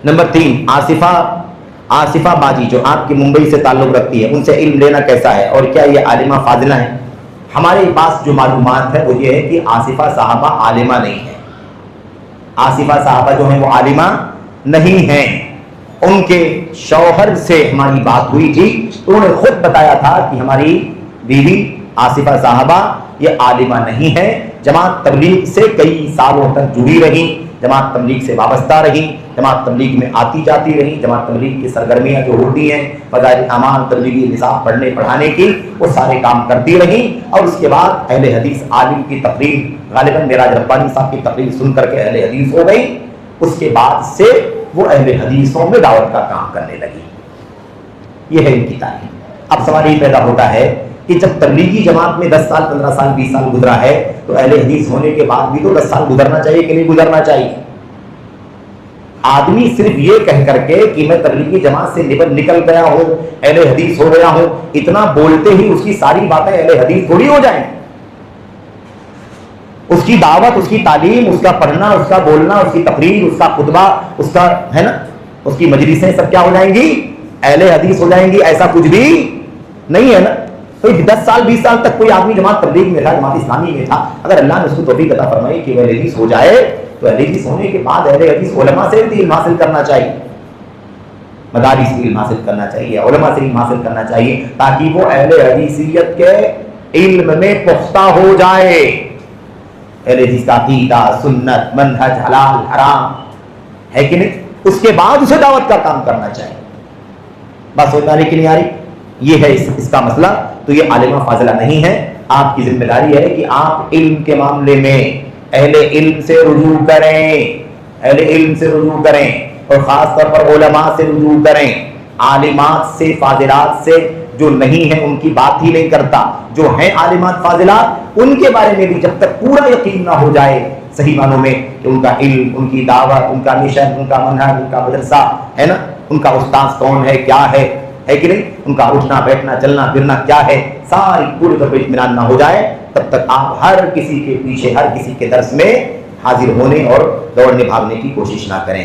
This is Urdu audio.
نمبر 3، آصفہ باجی جو آپ کی ممبئی سے تعلق رکھتی ہے، ان سے علم لینا کیسا ہے اور کیا یہ عالمہ فاضلہ ہے؟ ہمارے پاس جو معلومات ہے وہ یہ ہے کہ آصفہ صاحبہ عالمہ نہیں ہے. آصفہ صاحبہ جو ہیں وہ عالمہ نہیں ہیں. ان کے شوہر سے ہماری بات ہوئی تھی تو انہوں نے خود بتایا تھا کہ ہماری بیوی آصفہ صاحبہ یہ عالمہ نہیں ہے. جماعت تبلیغ سے کئی سالوں تک جڑی رہی، جماعت تبلیغ سے وابستہ رہی، جماعت تبلیغ میں آتی جاتی رہی. جماعت تبلیغ کی سرگرمیاں جو ہوتی ہیں، فضائل اعمال، تبلیغی نصاب پڑھنے پڑھانے کی، وہ سارے کام کرتی رہی. اور اس کے بعد اہل حدیث عالم کی تقریر، غالباً معراج ربانی صاحب کی تقریر سن کر کے اہل حدیث ہو گئی. اس کے بعد سے وہ اہل حدیثوں میں دعوت کا کام کرنے لگی. یہ ہے ان کی تعلیم. اب سوال یہ پیدا ہوتا ہے کہ جب تبلیغی جماعت میں 10 سال 15 سال 20 سال گزرا ہے تو اہل حدیث ہونے کے بعد بھی تو 10 سال گزرنا چاہیے کہ نہیں گزرنا چاہیے؟ آدمی صرف یہ کہہ کر کے کہ میں تبلیغی جماعت سے نکل گیا ہوں، اہل حدیث ہو گیا ہوں، اتنا بولتے ہی اس کی ساری باتیں اہل حدیث تھوڑی ہو جائیں. اس کی دعوت، اس کی تعلیم، اس کا پڑھنا، اس کا بولنا، اس کی تقریر، اس کا خطبہ، اس کا ہے نا، اس کی مجلسیں سب کیا ہو جائیں گی؟ اہل حدیث ہو جائیں گی. ایسا کچھ بھی نہیں ہے نا. تو 10 سال 20 سال تک کوئی آدمی جماعت تبلیغ میں تھا، جماعت اسلامی میں تھا، اگر اللہ نے اس کو توفیق عطا فرمائی کہ وہ اہل حدیث ہو جائے تو اہل حدیث ہونے کے بعد اہل حدیث علماء سے بھی علم حاصل کرنا چاہیے، مدارس سے علم حاصل کرنا چاہیے، علماء سے علم حاصل کرنا چاہیے، تاکہ وہ اہل حدیثیت کے علم میں پختہ ہو جائے. اہل حدیث کا عقیدہ، سنت، منہج، حلال حرام ہے کہ نہیں، اس کے بعد اسے دعوت کا کام کرنا چاہیے. بس سمجھ آ رہی کہ نہیں آ رہی؟ یہ ہے اس کا مسئلہ. تو یہ عالمہ فاضلہ نہیں ہے. آپ کی ذمہ داری ہے کہ آپ علم کے معاملے میں اہل علم سے رجوع کریں، اہل علم سے رجوع کریں، اور خاص طور پر علماء سے رجوع کریں. عالمات سے، فاضلات سے جو نہیں ہیں ان کی بات ہی نہیں کرتا. جو ہیں عالمات فاضلات ان کے بارے میں بھی جب تک پورا یقین نہ ہو جائے صحیح معنوں میں کہ ان کا علم، ان کی دعوت، ان کا مشن، ان کا منہج، ان کا مدرسہ ہے نا، ان کا استاذ کون ہے، کیا ہے کہ نہیں، ان کا اٹھنا بیٹھنا چلنا پھرنا کیا ہے، ساری پوری طور پر اطمینان نہ ہو جائے، تب تک آپ ہر کسی کے پیچھے، ہر کسی کے درس میں حاضر ہونے اور دوڑنے بھاگنے کی کوشش نہ کریں.